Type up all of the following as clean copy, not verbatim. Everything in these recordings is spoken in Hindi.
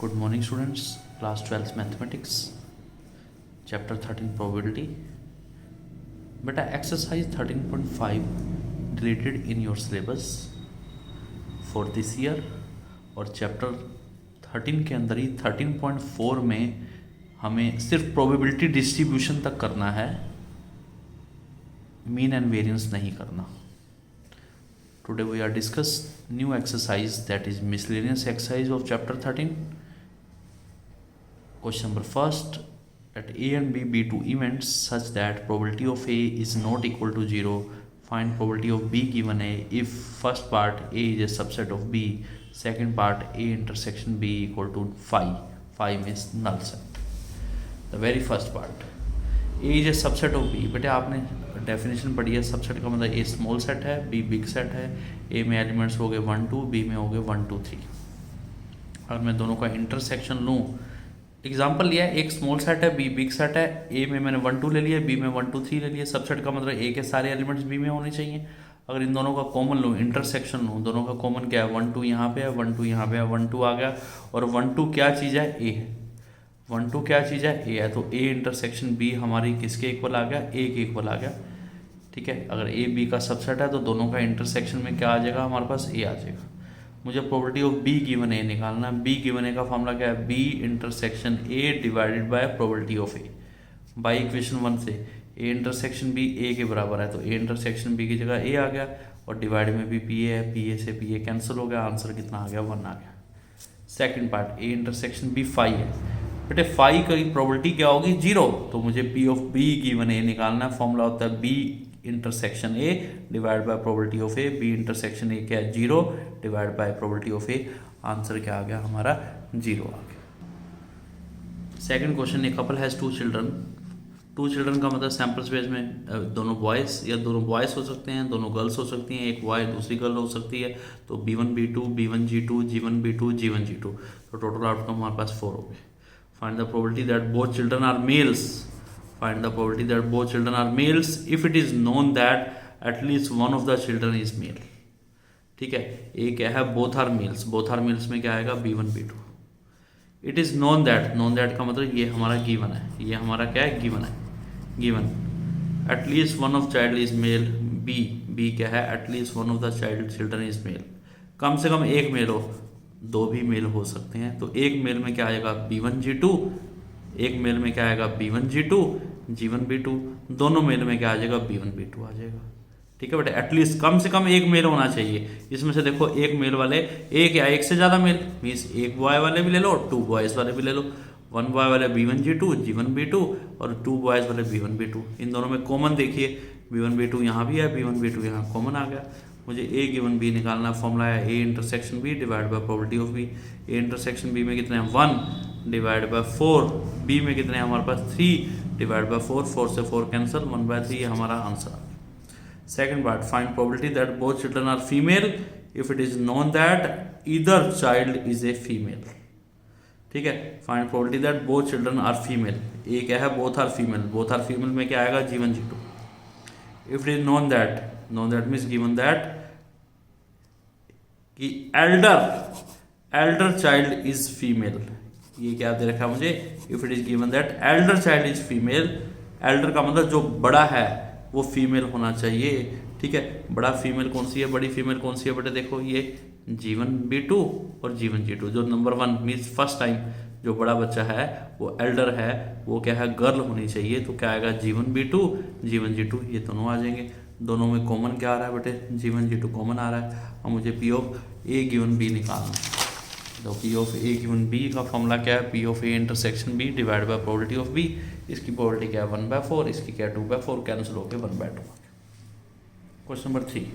Good morning, students. Class 12 Mathematics, Chapter 13 Probability. बेटा exercise 13.5 deleted in your syllabus for this year और चैप्टर 13 के अंदर ही 13.4 में हमें सिर्फ प्रोबेबिलिटी डिस्ट्रीब्यूशन तक करना है, मीन एंड वेरिएंस नहीं करना. Today we are discuss new exercise, that is miscellaneous exercise of chapter 13. Question number first, at A and B be two events such that probability of A is not equal to 0. Find probability of B given A if first part A is a subset of B, second part A intersection B equal to phi. Phi means null set. The very first part, A is a subset of B. बेटे आपने डेफिनेशन पढ़ी है, सबसेट का मतलब A स्मॉल सेट है, B बिग सेट है. A में एलिमेंट्स हो गए 1 2, B में हो गए 1 2 3. अगर मैं दोनों का इंटरसेक्शन लूँ, एग्जाम्पल लिया है, एक स्मॉल सेट है, बी बिग सेट है, ए में मैंने 1 2 ले लिया, बी में 1 2 3 ले लिया. सबसेट का मतलब ए के सारे एलिमेंट्स बी में होने चाहिए. अगर इन दोनों का कॉमन लूँ, इंटरसेक्शन लूँ, दोनों का कॉमन क्या है, 1 2 यहाँ पे है, 1 2 यहाँ पे है, 1 2 आ गया. और 1 2 क्या चीज़ है, ए है. 1 2 क्या चीज़ है, ए है. तो ए इंटरसेक्शन बी हमारी किसके इक्वल आ गया, ए के इक्वल आ गया. ठीक है. अगर ए बी का सबसेट है तो दोनों का इंटरसेक्शन में क्या आ जाएगा, हमारे पास ए आ जाएगा. मुझे probability of B given A निकालना है. बी गिवन ए का फॉर्मूला क्या है, B intersection A divided by probability of A. By equation 1 से ए इंटरसेक्शन बी ए के बराबर है, तो ए इंटरसेक्शन बी की जगह ए आ गया, और डिवाइड में भी पी ए है, पी ए से पी ए कैंसिल हो गया, आंसर कितना आ गया, 1 आ गया. Second part, A intersection B phi है. बेटे फाई की प्रोबेबिलिटी क्या होगी, 0. तो मुझे P of B given A निकालना है. फॉर्मूला होता है B intersection A divide by probability of A. B intersection A क्या है, 0 divide by probability of A. Answer क्या आ गया हमारा, 0 आ गया. Second question, a couple has 2 children. 2 children का मतलब सैम्पल स्पेस में दोनों बॉयज़ या दोनों बॉयज़ हो सकते हैं, दोनों गर्ल्स हो सकती हैं, एक बॉय दूसरी गर्ल हो सकती है. तो B1 B2 B1 G2 G1 B2 G1 G2. तो टोटल आउटकम हमारे पास 4 हो गए. Find the probability that both children are males. Find the probability that both children are males if it is known that at least one of the children is male. ठीक है. एक क्या है, both are males. both are males में क्या आएगा, B1 B2. It is known that का मतलब ये हमारा given है, ये हमारा क्या है, given है. given at least one of child is male. B क्या है, at least one of the children is male. कम से कम एक मेल हो, दो भी मेल हो सकते हैं. तो एक मेल में क्या आएगा, B1 G2. एक मेल में क्या आएगा, B1 G2 G1 B2. दोनों मेल में क्या आ जाएगा, B1 B2 आ जाएगा. ठीक है बेटा, एटलीस्ट कम से कम एक मेल होना चाहिए. इसमें से देखो एक मेल वाले, एक या एक से ज़्यादा मेल मीन्स एक बॉय वाले भी ले लो और 2 बॉयज़ वाले भी ले लो. 1 बॉय वाले B1 G2 G1 B2 और 2 बॉयज़ वाले B1 B2. इन दोनों में कॉमन देखिए, B1 B2 यहाँ भी है, B1 B2 यहाँ कॉमन आ गया. मुझे ए गिवन बी निकालना. फॉर्मूला है A intersection B divide by probability of B. A intersection B में कितने हैं, 1 डिवाइड बाय 4. बी में कितने हैं हमारे पास, 3 डिवाइड बाय 4. 4 से 4 कैंसिल, 1/3 हमारा answer. Second part, find probability that both children are female if it is known that either child is a female. ठीक है. Find probability that both children are female. A क्या है, both are female. Both are female में क्या आएगा, G1 G2. If it is known that means given that कि एल्डर चाइल्ड इज फीमेल. ये क्या दे रखा है मुझे, if it is given that Elder child is female. Elder का मतलब जो बड़ा है वो फीमेल होना चाहिए. ठीक है. बड़ा फीमेल कौन सी है, बड़ी फीमेल कौन सी है बेटे, देखो ये G1 B2 और G1 G2. जो नंबर 1 मीन्स फर्स्ट टाइम जो बड़ा बच्चा है वो एल्डर है, वो क्या है, गर्ल होनी चाहिए. तो क्या आएगा, G1 B2 G1 G2. ये दोनों आ जाएंगे. दोनों में कॉमन क्या आ रहा है बेटे, G1 G2 कॉमन आ रहा है. और मुझे P of A given B निकालना. तो P of A given B का फॉर्मूला क्या है, P of A intersection B divide by probability of B. इसकी प्रोबेबिलिटी क्या है, 1/4. इसकी क्या है, 2/4 कैंसिल होकर 1/2. Question number 3,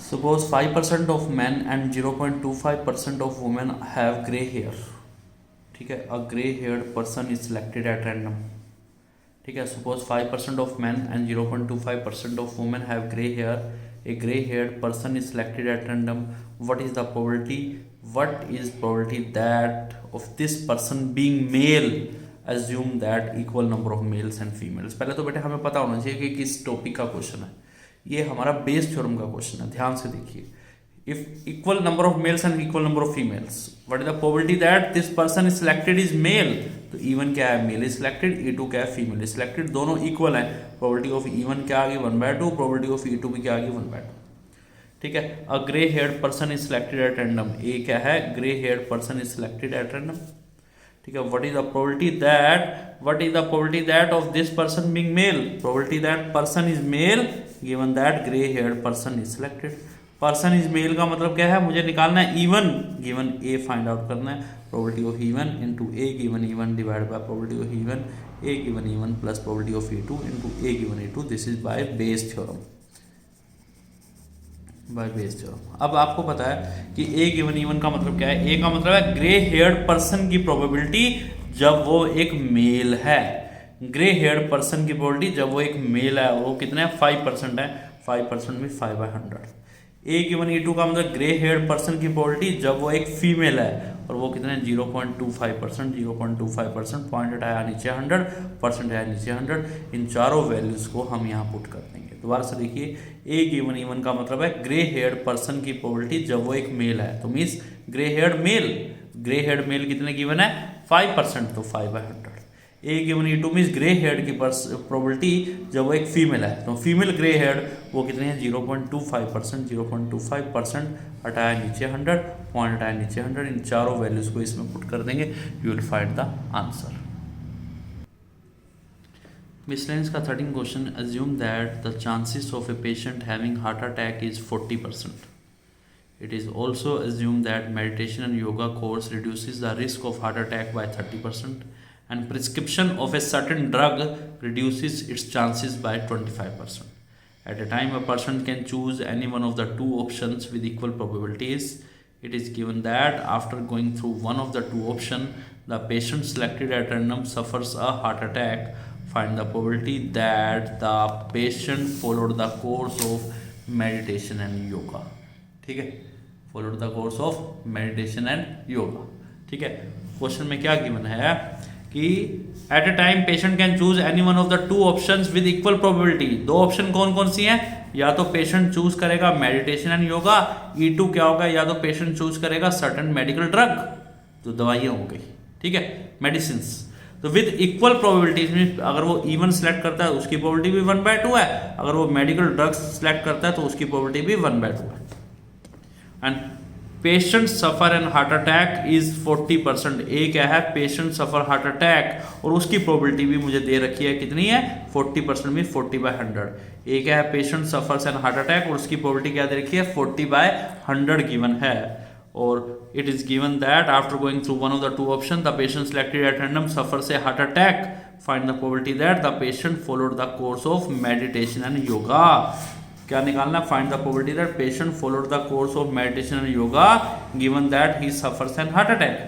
suppose 5% of men and 0.25% of women have grey hair. ठीक है. a grey haired person is selected at random. ठीक है. suppose 5% of men and 0.25% of women have grey hair. a grey haired person is selected at random. what is probability that of this person being male? assume that equal number of males and females. पहले तो बेटे हमें पता होना चाहिए कि किस टॉपिक का क्वेश्चन है. ये हमारा बेस थ्योरम का क्वेश्चन है. ध्यान से देखिए, if equal number of males and equal number of females, what is the probability that this person is selected is male? तो E1 क्या है, मेल इज सिलेक्टेड, E2 क्या है, फीमेल इज सिलेक्टेड, दोनों इक्वल है, प्रोबेबिलिटी ऑफ E1 क्या आ गई 1/2, प्रोबेबिलिटी ऑफ E2 भी क्या आ गई 1/2। ठीक है, a grey haired person is selected at random, A क्या है, grey haired person is selected at random. ठीक है, what is the probability that of this person being male, probability that person is male given that grey haired person is selected. Person is male का मतलब क्या है, मुझे निकालना है E1 गिवन ए फाइंड आउट करना है, probability of E1 into A given E1 divide by probability of E1 A given E1 plus probability of E2 into A given E2, this is by Bayes theorem, by Bayes theorem. अब आपको पता है कि ए गिवन E1 का मतलब क्या है, ए का मतलब है ग्रे हेयर्ड पर्सन की प्रोबेबिलिटी जब वो एक मेल है, ग्रे हेयर्ड पर्सन की प्रोबेबिलिटी जब वो एक मेल है, वो कितना है 5% है, 5% में 5/100। ए गिवन E2 का मतलब ग्रे हेयर्ड पर्सन की प्रोबेबिलिटी जब वो एक फीमेल है, और वो कितना है 0.25%, 0.25%, पॉइंट हटाया नीचे 100, परसेंट आया नीचे 100, इन चारों वैल्यूज को हम यहाँ पुट कर देंगे। दोबारा से देखिए, ए गिवन E1 का मतलब है ग्रे हेयर्ड पर्सन की प्रोबेबिलिटी जब वो एक मेल है, तो मीन्स ग्रे हेयर्ड मेल कितने गिवन है 5%, तो 5/100। A given E2 means grey haired की प्रोबेबिलिटी जब वो एक फीमेल है, तो फीमेल ग्रे हेयर्ड वो कितने हैं 0.25%, 0.25% हटाया नीचे 100, पॉइंट हटाया नीचे 100, इन चारों वैल्यूज को इसमें पुट कर देंगे, you will find the answer. Miscellaneous का 13 question, assume that the chances of a patient having heart attack is 40%. It is also assumed that meditation and yoga course reduces the risk of heart attack by 30%, and prescription of a certain drug reduces its chances by 25%. At a time, a person can choose any one of the two options with equal probabilities. It is given that after going through one of the two options, the patient selected at random suffers a heart attack. Find the probability that the patient followed the course of meditation and yoga. ठीक है, followed the course of meditation and yoga. ठीक है, क्वेश्चन में क्या गिवन है कि at a time patient can choose any one of the two options with equal probability. दो ऑप्शन कौन कौन सी हैं, या तो पेशेंट चूज करेगा मेडिटेशन एंड योगा, E2 क्या होगा, या तो पेशेंट चूज करेगा सर्टेन मेडिकल ड्रग, तो दवाइयाँ हो गई। ठीक है, मेडिसिन, तो विद इक्वल प्रोबेबिलिटीज, अगर वो E1 सेलेक्ट करता है उसकी प्रोबेबिलिटी भी 1/2 है, अगर वो मेडिकल ड्रग्स सेलेक्ट करता है तो उसकी प्रोबेबिलिटी भी 1/2 है। And patient suffer and heart attack is 40%। ए क्या है, पेशेंट सफर हार्ट अटैक, और उसकी प्रोबेबिलिटी भी मुझे दे रखी है, कितनी है 40% में 40/100। ए क्या है, patient suffers and heart attack, और उसकी प्रोबेबिलिटी क्या दे रखी है 40/100 गिवन है। और it is given that after going through one of the two option the patient selected at random suffers a heart attack. Find the probability that the patient followed the course of meditation and yoga. क्या निकालना, find the probability that patient followed the course of meditation and yoga given that he suffers an heart attack.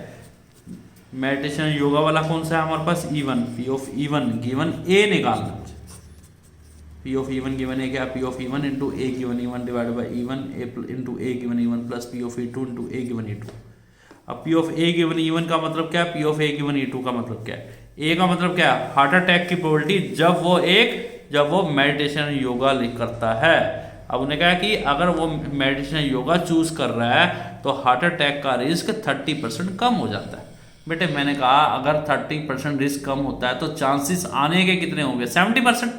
Meditation and yoga वाला कौन सा है हमारे पास, E1, P of E1 given A निकालना, P of E1 गिवन ए क्या, P of E1 into A given E1 divide by E1 into A given E1 plus P of E2 into A given E2। अब P of A given E1 का मतलब क्या है, P of A given E2 का मतलब क्या है, ए का मतलब क्या है हार्ट अटैक की प्रोबेबिलिटी जब वो मेडिटेशन योगा करता है। अब उन्हें कहा कि अगर वो मेडिटेशन योगा चूज कर रहा है तो हार्ट अटैक का रिस्क 30% कम हो जाता है। बेटे मैंने कहा अगर 30% रिस्क कम होता है तो चांसेस आने के कितने होंगे 70%।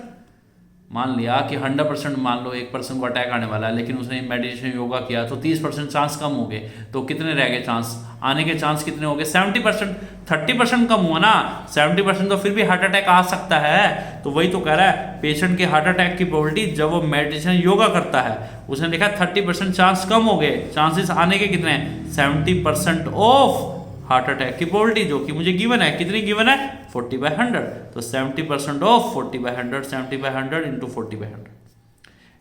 मान लिया कि 100% मान लो 1% को अटैक आने वाला है, लेकिन उसने मेडिटेशन योगा किया तो 30% चांस कम हो गए, तो कितने रह गए चांस आने के, चांस कितने हो गए 70%। 30% कम हुआ ना, 70% तो फिर भी हार्ट अटैक आ सकता है। तो वही तो कह रहा है पेशेंट के हार्ट अटैक की प्रोबेबिलिटी जब वो मेडिटेशन योगा करता है, उसने देखा 30% चांस कम हो गए, चांसेस आने के कितने 70% ऑफ हार्ट अटैक की प्रोबेबिलिटी, जो कि मुझे गिवन है, कितनी गिवन है 40/100। तो 70% of 40/100, 70/100 into 40/100।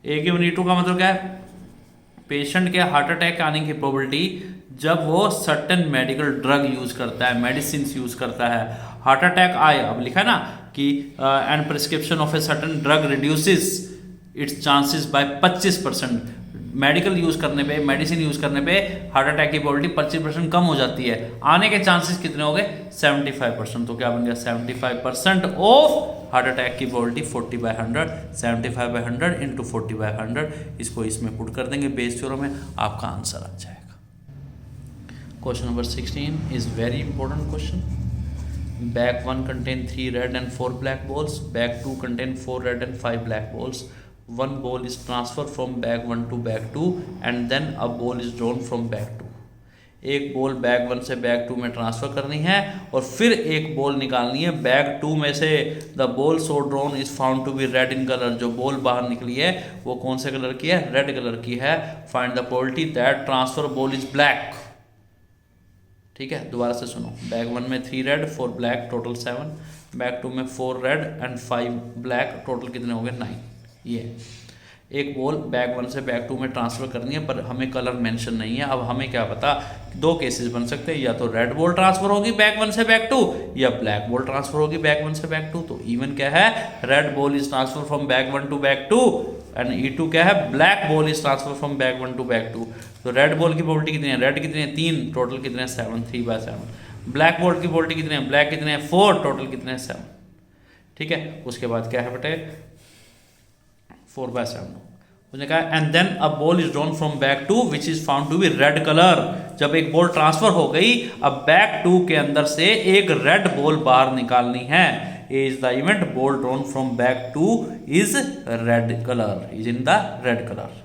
A given E2 का मतलब क्या है, पेशेंट के हार्ट अटैक आने की प्रोबेबिलिटी जब वो सर्टेन मेडिकल ड्रग यूज करता है, मेडिसिन यूज करता है, हार्ट अटैक आए, अब लिखा है ना कि and prescription of a certain drug reduces its chances by 25%। Medical use करने पे, मेडिसिन यूज करने पे हार्ट अटैक की प्रोबेबिलिटी 25% कम हो जाती है, आने के चांसेस कितने हो गए 75%। तो क्या बन गया 75% ऑफ हार्ट अटैक की प्रोबेबिलिटी 40/100, 75/100 इंटू 40/100, इसको इसमें पुट कर देंगे बेस थ्योरम में, आपका आंसर आ जाएगा। Question number 16 is very important question. Bag 1 contain 3 red and 4 black balls. Bag 2 contain 4 red and 5 black balls. One ball is transferred from bag 1 to bag 2 and then a ball is drawn from bag 2. एक बॉल बैग 1 से बैग 2 में ट्रांसफ़र करनी है और फिर एक बॉल निकालनी है बैग 2 में से। The ball so drawn is found to be red in colour. जो बॉल बाहर निकली है वो कौन से कलर की है? रेड कलर की है। Find the probability that transfer ball is black. ठीक है, दोबारा से सुनो। बैग 1 में 3 रेड 4 ब्लैक टोटल 7, बैग 2 में 4 रेड एंड 5 ब्लैक टोटल कितने हो गए? 9। ये एक बॉल बैग 1 से बैग 2 में ट्रांसफ़र करनी है पर हमें कलर मेंशन नहीं है। अब हमें क्या पता, दो केसेस बन सकते हैं, या तो रेड बॉल ट्रांसफ़र होगी बैग 1 से बैग 2 या ब्लैक बॉल ट्रांसफ़र होगी बैग 1 से बैग 2। तो इवन क्या है? Red ball is transfer from bag 1 to bag 2 and E2 क्या है? Black ball is transfer from bag 1 to bag 2। तो रेड बॉल की प्रोबेबिलिटी कितनी है? रेड कितनी है? 3, टोटल कितने हैं? 7, 3/7। ब्लैक बॉल की प्रोबेबिलिटी कितनी है? ब्लैक कितने हैं? 4, टोटल कितने हैं? 7। ठीक है, उसके बाद क्या है बेटे? 4/7 उसने कहा and then a ball is drawn from bag 2 which is found to be red colour. जब एक बॉल ट्रांसफर हो गई, अब बैग 2 के अंदर से एक रेड बॉल बाहर निकालनी है। Is the event ball drawn from bag 2 is red colour, is in the red colour.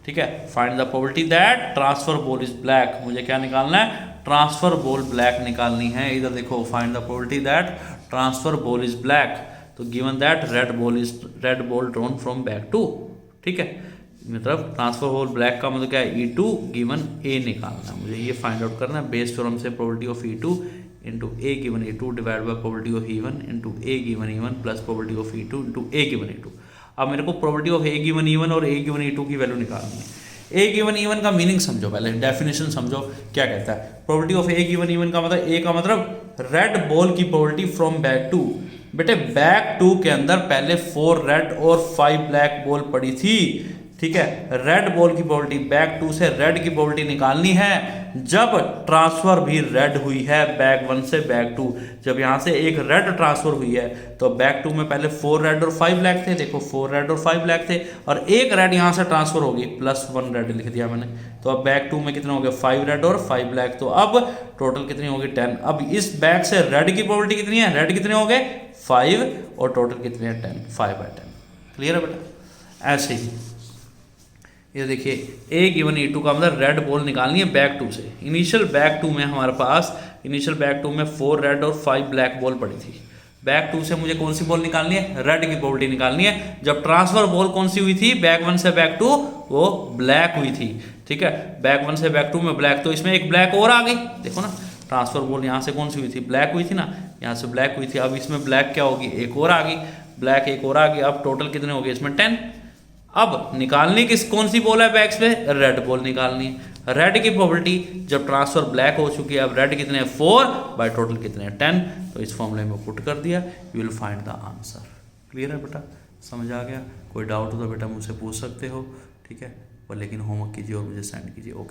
ठीक है, find the probability that transfer ball is black. मुझे क्या निकालना है? ट्रांसफर बॉल ब्लैक निकालनी है। इधर देखो, find the probability that transfer ball is black. तो given that red ball drawn from bag 2। ठीक है, मतलब ट्रांसफर बॉल ब्लैक का मतलब क्या है? E2 गिवन A निकालना है मुझे, ये फाइंड आउट करना है बेस थ्योरम से। Probability of E2 into A given E2 divide by probability of E1 into A given E1 plus probability of E2 into A given E2। अब मेरे को probability of A given E1 और A गिवन E2 की वैल्यू निकालनी है। A गिवन E1 का मीनिंग समझो, पहले डेफिनेशन समझो क्या कहता है। Probability of A given E1 का मतलब A का मतलब रेड बॉल की प्रोबेबिलिटी फ्रॉम बैग 2। बेटे बैग 2 के अंदर पहले 4 रेड और 5 ब्लैक बॉल पड़ी थी। ठीक है, रेड बॉल की प्रोबेबिलिटी बैग 2 से रेड की प्रोबेबिलिटी निकालनी है जब ट्रांसफर भी रेड हुई है बैग 1 से बैग 2। जब यहाँ से एक रेड ट्रांसफर हुई है तो बैग 2 में पहले 4 रेड और 5 ब्लैक थे। देखो 4 रेड और 5 ब्लैक थे और एक रेड यहाँ से ट्रांसफर होगी प्लस 1 रेड लिख दिया मैंने। तो अब बैग 2 में कितने हो गए? 5 रेड और 5 ब्लैक। तो अब टोटल कितनी होगी? 10। अब इस बैग से रेड की प्रोबेबिलिटी कितनी है? रेड कितने हो गए? 5 और टोटल कितने हैं? 10, 5/10। क्लियर है बेटा? ऐसे ही ये देखिए, A गिवन E2 का मतलब रेड बॉल निकालनी है बैग 2 से। इनिशियल बैग 2 में हमारे पास बैग 2 में 4 रेड और 5 ब्लैक बॉल पड़ी थी। बैग 2 से मुझे कौन सी बॉल निकालनी है? रेड की प्रोबेबिलिटी निकालनी है। जब ट्रांसफर बॉल कौन सी हुई थी बैग 1 से बैग 2? वो ब्लैक हुई थी। ठीक है, बैग 1 से बैग 2 में ब्लैक, तो इसमें एक ब्लैक और आ गई। देखो ना, ट्रांसफर बॉल यहाँ से कौन सी हुई थी? ब्लैक हुई थी ना, यहाँ से ब्लैक हुई थी। अब इसमें ब्लैक क्या होगी? एक और आ गई, ब्लैक एक और आ गई। अब टोटल कितने हो गए इसमें? 10। अब निकालनी कौन सी बॉल है बैग्स पे? रेड बॉल निकालनी है। रेड की प्रोबेबिलिटी जब ट्रांसफर ब्लैक हो चुकी है, अब रेड कितने हैं? 4 बाय टोटल कितने हैं? 10। तो इस फॉर्मूले में पुट कर दिया, you will find the answer. Clear है बेटा? समझ आ गया? कोई डाउट हो तो बेटा मुझसे पूछ सकते हो। ठीक है, पर लेकिन होमवर्क कीजिए और मुझे सेंड कीजिए। ओके।